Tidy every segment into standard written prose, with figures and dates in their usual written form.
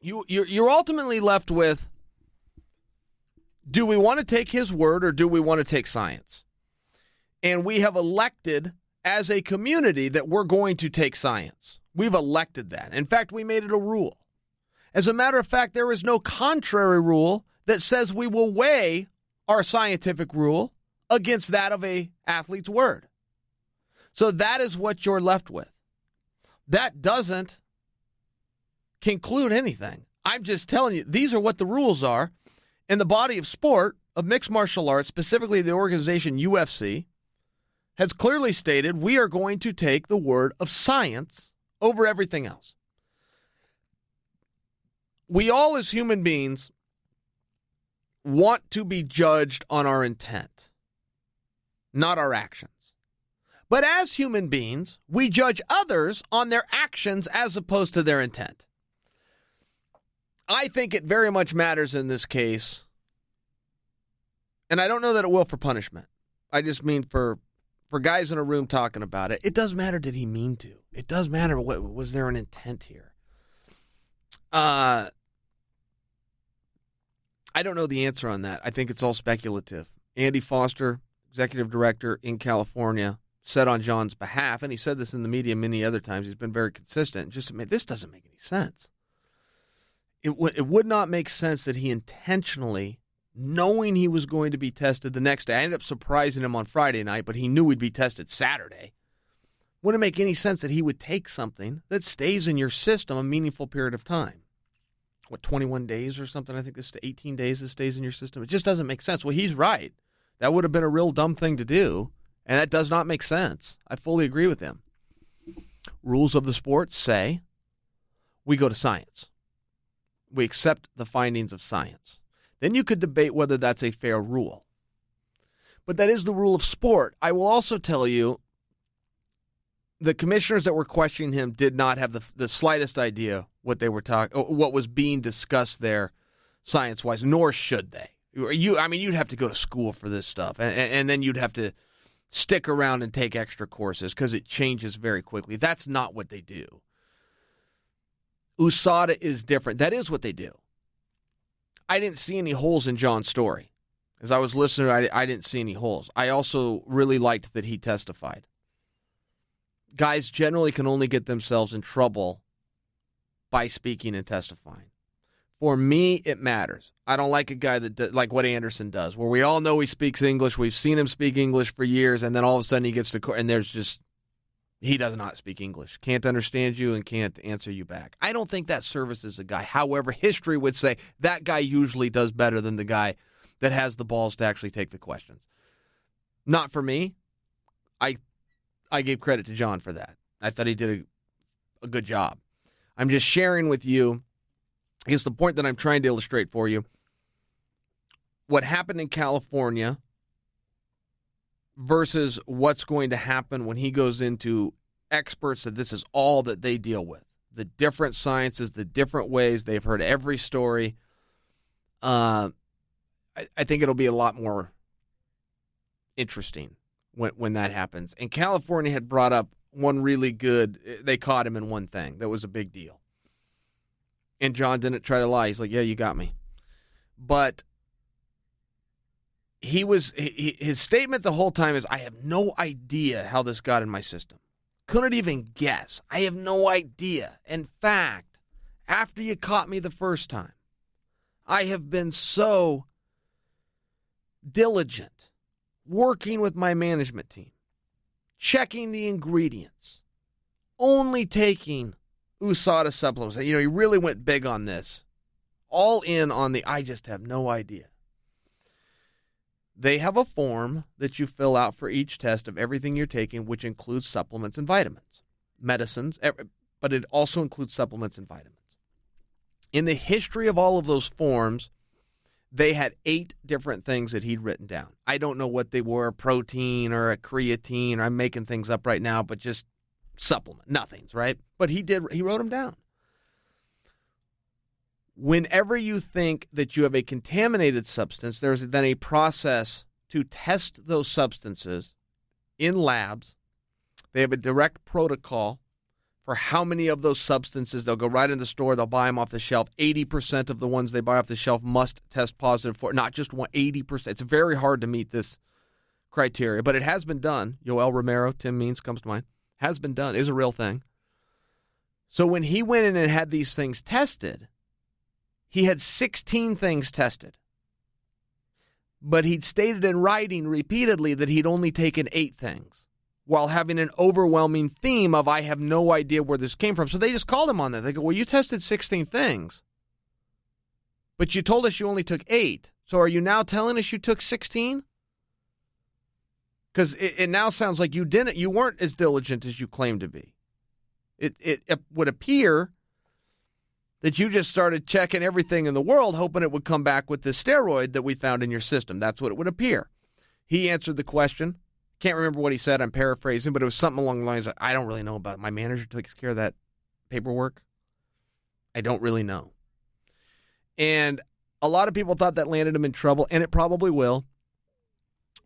You're ultimately left with, do we want to take his word or do we want to take science? And we have elected as a community that we're going to take science. We've elected that. In fact, we made it a rule. As a matter of fact, there is no contrary rule that says we will weigh our scientific rule against that of a athlete's word. So that is what you're left with. That doesn't conclude anything. I'm just telling you, these are what the rules are. In the body of sport, of mixed martial arts, specifically the organization UFC, has clearly stated we are going to take the word of science over everything else. We all as human beings want to be judged on our intent, not our actions. But as human beings, we judge others on their actions as opposed to their intent. I think it very much matters in this case, and I don't know that it will for punishment. I just mean for guys in a room talking about it. It does matter, did he mean to? It does matter, what was there an intent here? I don't know the answer on that. I think it's all speculative. Andy Foster, executive director in California, said on Jon's behalf, and he said this in the media many other times, he's been very consistent, just admit this doesn't make any sense. It would not make sense that he intentionally, knowing he was going to be tested the next day, I ended up surprising him on Friday night, but he knew he'd be tested Saturday. Wouldn't make any sense that he would take something that stays in your system a meaningful period of time. 21 days or something? I think this 18 days it stays in your system. It just doesn't make sense. Well, he's right. That would have been a real dumb thing to do, and that does not make sense. I fully agree with him. Rules of the sport say we go to science. We accept the findings of science. Then you could debate whether that's a fair rule. But that is the rule of sport. I will also tell you, the commissioners that were questioning him did not have the slightest idea what they were what was being discussed there science-wise, nor should they. You'd have to go to school for this stuff, and then you'd have to stick around and take extra courses because it changes very quickly. That's not what they do. USADA is different. That is what they do. I didn't see any holes in Jon's story. As I was listening, I didn't see any holes. I also really liked that he testified. Guys generally can only get themselves in trouble by speaking and testifying. For me, it matters. I don't like a guy that like what Anderson does, where we all know he speaks English. We've seen him speak English for years, and then all of a sudden he gets to court, and he does not speak English, can't understand you, and can't answer you back. I don't think that services a guy. However, history would say that guy usually does better than the guy that has the balls to actually take the questions. Not for me. I gave credit to Jon for that. I thought he did a good job. I'm just sharing with you, I guess the point that I'm trying to illustrate for you, what happened in California versus what's going to happen when he goes into experts that this is all that they deal with. The different sciences, the different ways. They've heard every story. I think it'll be a lot more interesting when that happens. And California had brought up one really good, they caught him in one thing. That was a big deal. And Jon didn't try to lie. He's like, yeah, you got me. But his statement the whole time is, I have no idea how this got in my system. Couldn't even guess. I have no idea. In fact, after you caught me the first time, I have been so diligent working with my management team, checking the ingredients, only taking USADA supplements. He really went big on this. All in on I just have no idea. They have a form that you fill out for each test of everything you're taking, which includes supplements and vitamins, medicines, but it also includes supplements and vitamins. In the history of all of those forms, they had 8 different things that he'd written down. I don't know what they were, a protein or a creatine, or I'm making things up right now, but just supplement, nothings, right? But he wrote them down. Whenever you think that you have a contaminated substance, there's then a process to test those substances in labs. They have a direct protocol for how many of those substances. They'll go right in the store, they'll buy them off the shelf. 80% of the ones they buy off the shelf must test positive for, not just 80%. It's very hard to meet this criteria, but it has been done. Yoel Romero, Tim Means comes to mind. Has been done. Is a real thing. So when he went in and had these things tested, he had 16 things tested. But he'd stated in writing repeatedly that he'd only taken 8 things, while having an overwhelming theme of, I have no idea where this came from. So they just called him on that. They go, well, you tested 16 things, but you told us you only took 8. So are you now telling us you took 16? Because it now sounds like you weren't as diligent as you claimed to be. It would appear that you just started checking everything in the world, hoping it would come back with this steroid that we found in your system. That's what it would appear. He answered the question. Can't remember what he said. I'm paraphrasing, but it was something along the lines of, I don't really know about it. My manager takes care of that paperwork. I don't really know. And a lot of people thought that landed him in trouble, and it probably will.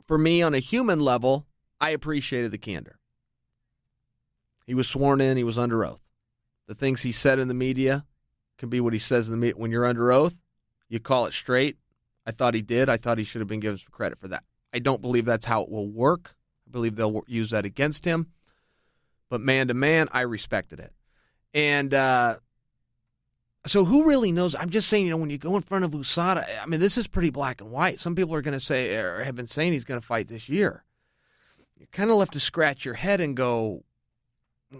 For me, on a human level, I appreciated the candor. He was sworn in. He was under oath. The things he said in the media can be what he says in the media. When you're under oath, you call it straight. I thought he did. I thought he should have been given some credit for that. I don't believe that's how it will work. I believe they'll use that against him. But man to man, I respected it. And so who really knows? I'm just saying, when you go in front of USADA, I mean, this is pretty black and white. Some people are going to say, or have been saying he's going to fight this year. You're kind of left to scratch your head and go,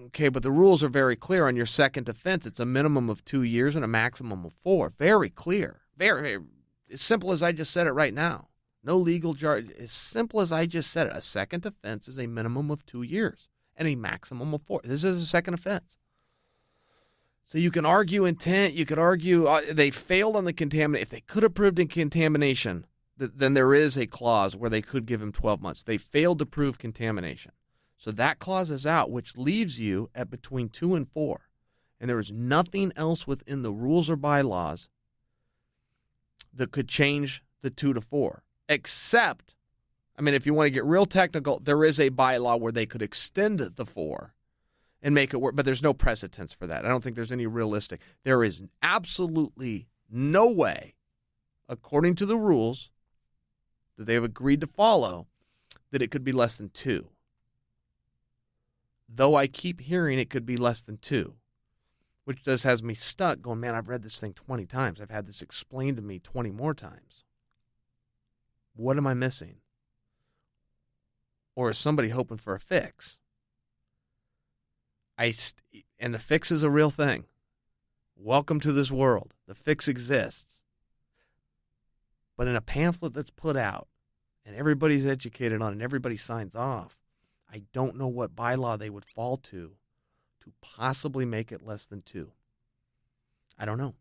okay, but the rules are very clear on your second offense. It's a minimum of 2 years and a maximum of 4. Very clear. Very, as simple as I just said it right now. No legal charge. As simple as I just said it. A second offense is a minimum of 2 years and a maximum of 4. This is a second offense. So you can argue intent. You could argue they failed on the contamination. If they could have proved in contamination, then there is a clause where they could give him 12 months. They failed to prove contamination. So that clause is out, which leaves you at between 2 and 4. And there is nothing else within the rules or bylaws that could change the 2 to 4. Except, I mean, if you want to get real technical, there is a bylaw where they could extend the 4 and make it work. But there's no precedence for that. I don't think there's any realistic. There is absolutely no way, according to the rules that they have agreed to follow, that it could be less than 2. Though I keep hearing it could be less than 2, which just has me stuck going, man, I've read this thing 20 times. I've had this explained to me 20 more times. What am I missing? Or is somebody hoping for a fix? And the fix is a real thing. Welcome to this world. The fix exists. But in a pamphlet that's put out and everybody's educated on and everybody signs off, I don't know what bylaw they would fall to possibly make it less than 2. I don't know.